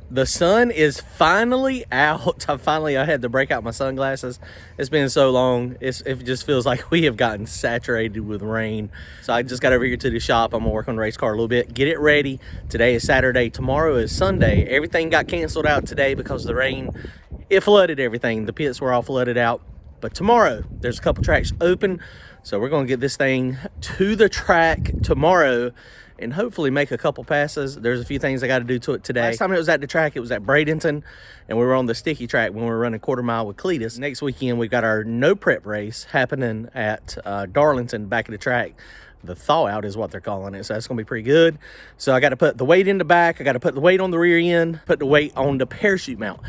The sun is finally out. I had to break out my sunglasses. It's been so long. It just feels like we have gotten saturated with rain. So I just got over here to the shop. I'm gonna work on the race car a little bit, get it ready. Today is Saturday, tomorrow is Sunday. Everything got canceled out today because of the rain. It flooded everything. The pits were all flooded out. But tomorrow, there's a couple tracks open. So we're gonna get this thing to the track tomorrow and hopefully make a couple passes. There's a few things I got to do to it today. Last time it was at the track, it was at Bradenton, and we were on the sticky track when we were running quarter mile with Cletus. Next weekend, we got our no prep race happening at Darlington, back of the track. The thaw out is what they're calling it, so that's gonna be pretty good. So I got to put the weight in the back, I got to put the weight on the rear end, put the weight on the parachute mount.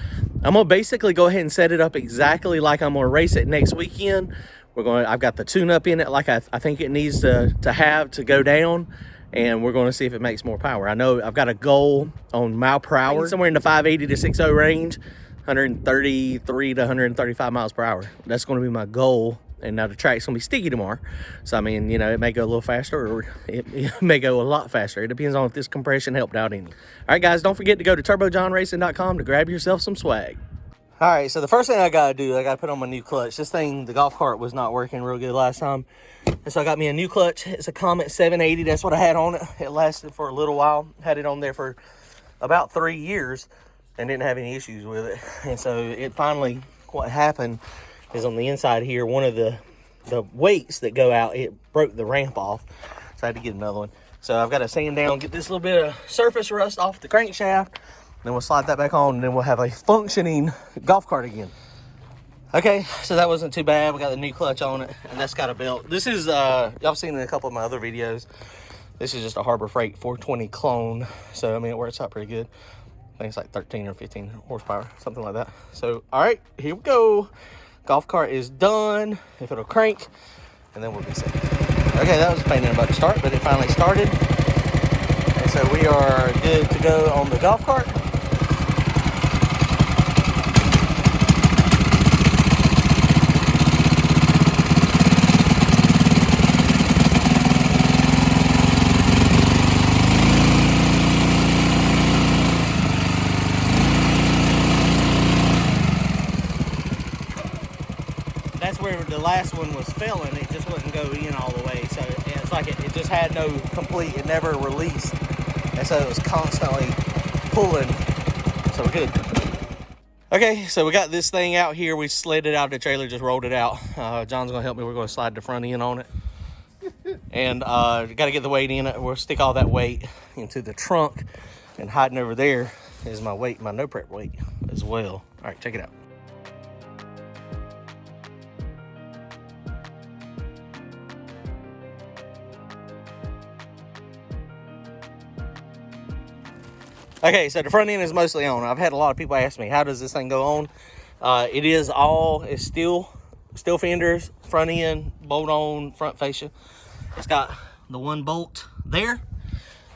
I'm gonna basically go ahead and set it up exactly like I'm gonna race it next weekend. I've got the tune-up in it like I think it needs to have to go down. And we're going to see if it makes more power. I know I've got a goal on mile per hour, somewhere in the 580 to 60 range, 133 to 135 miles per hour. That's going to be my goal. And now the track's going to be sticky tomorrow. So, I mean, you know, it may go a little faster or it may go a lot faster. It depends on if this compression helped out any. All right, guys, don't forget to go to turbojohnracing.com to grab yourself some swag. All right, so the first thing I got to do, I got to put on my new clutch. This thing, the golf cart was not working real good last time. And so I got me a new clutch. It's a Comet 780. That's what I had on it. It lasted for a little while. Had it on there for about 3 years and didn't have any issues with it. And so it finally, what happened is on the inside here, one of the weights that go out, it broke the ramp off. So I had to get another one. So I've got to sand down, get this little bit of surface rust off the crankshaft. Then we'll slide that back on, and then we'll have a functioning golf cart again. Okay, so that wasn't too bad. We got the new clutch on it, and that's got a belt. This is, y'all seen in a couple of my other videos. This is just a Harbor Freight 420 clone. So, I mean, it works out pretty good. I think it's like 13 or 15 horsepower, something like that. So, all right, here we go. Golf cart is done. If it'll crank, and then we'll be set. Okay, that was a pain in the butt to start, but it finally started. And so we are good to go on the golf cart. That's where the last one was failing. It just wouldn't go in all the way. So yeah, it's like it just had no complete, it never released. And so it was constantly pulling. So we're good. Okay, so we got this thing out here. We slid it out of the trailer, just rolled it out. John's gonna help me. We're gonna slide the front end on it. And gotta get the weight in it. We'll stick all that weight into the trunk. And hiding over there is my weight, my no prep weight as well. All right, check it out. Okay, so the front end is mostly on. I've had a lot of people ask me, how does this thing go on? It's steel fenders, front end, bolt on, front fascia. It's got the one bolt there.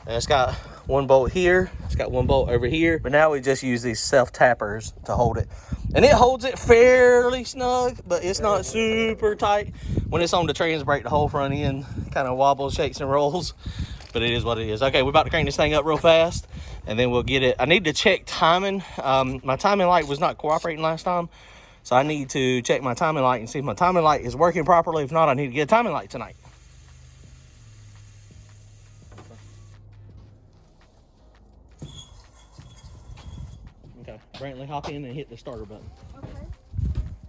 And it's got one bolt here. It's got one bolt over here. But now we just use these self-tappers to hold it. And it holds it fairly snug, but it's not super tight. When it's on the trans brake, the whole front end kind of wobbles, shakes, and rolls. But it is what it is. Okay, we're about to crank this thing up real fast, and then we'll get it. I need to check timing. My timing light was not cooperating last time, so I need to check my timing light and see if my timing light is working properly. If not, I need to get a timing light tonight. Okay, Brantley, hop in and hit the starter button. Okay.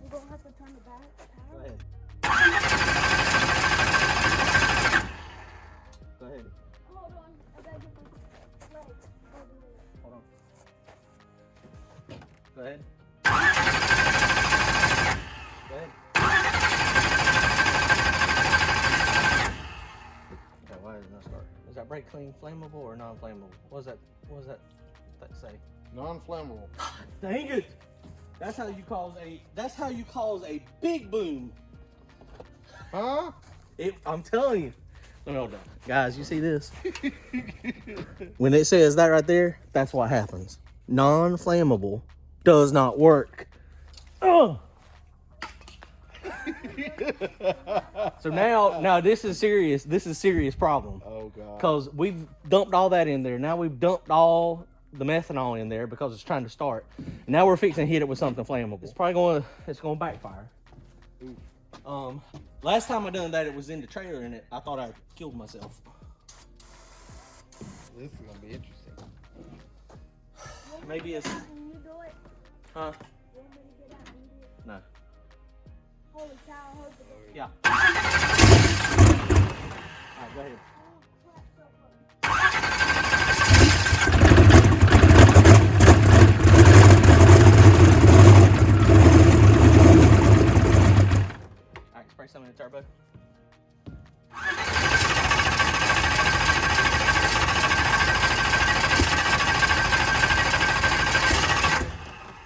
You don't have to turn it back. Go ahead. Go ahead. Hold on. I gotta get my legs. Hold on. Go ahead. Go ahead. Okay, why did it not start? Is that brake clean flammable or non-flammable? What does that say? Non-flammable. Dang it! That's how you cause a big boom. Huh? I'm telling you. Hold on. Guys, you see this? When it says that right there, that's what happens. Non-flammable does not work. Oh. So now this is serious. This is a serious problem. Oh God. Because we've dumped all that in there. Now we've dumped all the methanol in there because it's trying to start. Now we're fixing to hit it with something flammable. It's probably going to backfire. Last time I done that, it was in the trailer and I thought I killed myself. This is gonna be interesting. Maybe it's. Can you do it? Huh? You want me to get out and do it? No. Holy cow, I hope it goes. Yeah. Alright, go ahead. Oh, crap, so close. Alright, spray some in the turbo.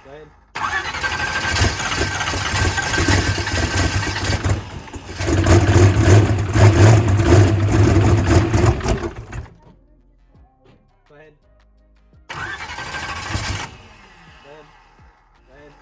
Go ahead. Go ahead. Go ahead. Go ahead.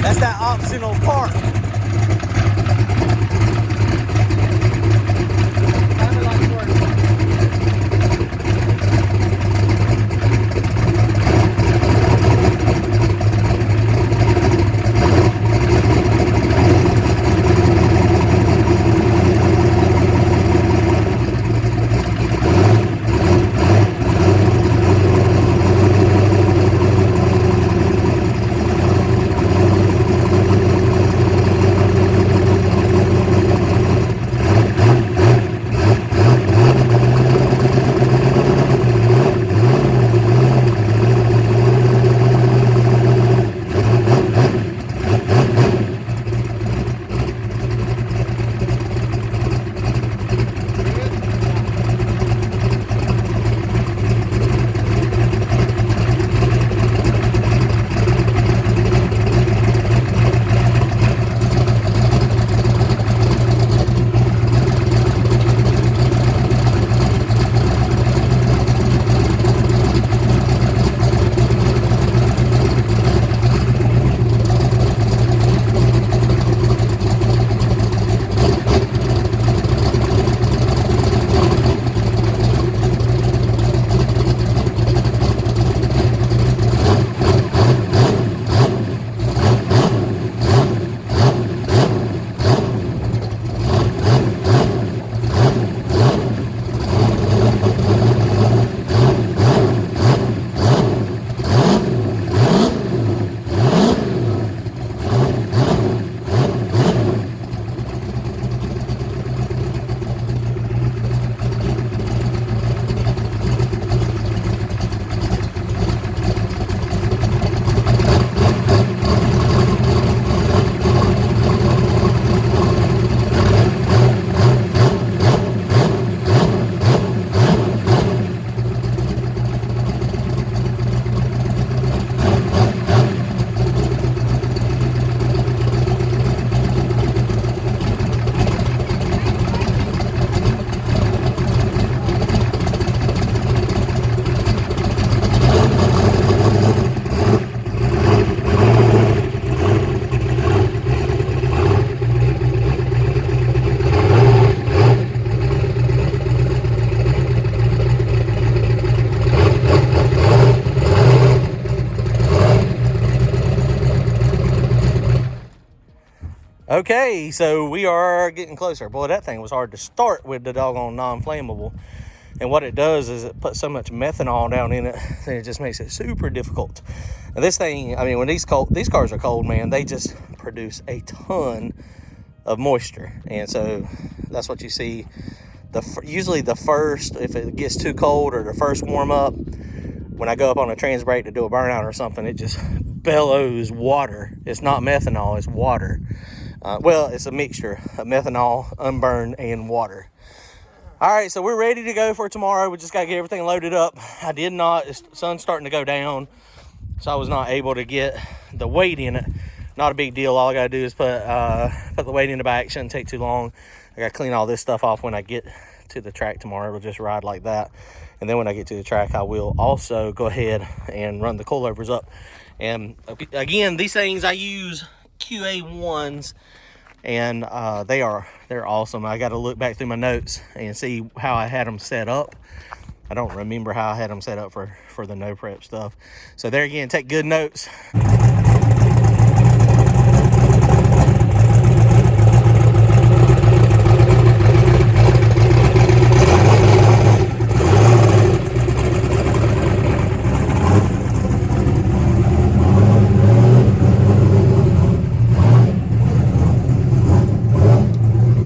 That's that optional part. Kinda like work. Okay, so we are getting closer. Boy, that thing was hard to start with the doggone non-flammable. And what it does is it puts so much methanol down in it that it just makes it super difficult. And this thing, I mean, when these cars are cold, man, they just produce a ton of moisture. And so that's what you see. Usually the first, if it gets too cold or the first warm up, when I go up on a trans brake to do a burnout or something, it just bellows water. It's not methanol, it's water. Well, it's a mixture of methanol, unburned, and water. All right, so we're ready to go for tomorrow. We just got to get everything loaded up. I did not, the sun's starting to go down, so I was not able to get the weight in it. Not a big deal. All I got to do is put the weight in the back. Shouldn't take too long. I got to clean all this stuff off when I get to the track tomorrow. It'll just ride like that. And then when I get to the track, I will also go ahead and run the coilovers up. And again, these things, I use QA1s. And they're awesome. I got to look back through my notes and see how I had them set up. I don't remember how I had them set up for the no prep stuff. So there again, take good notes.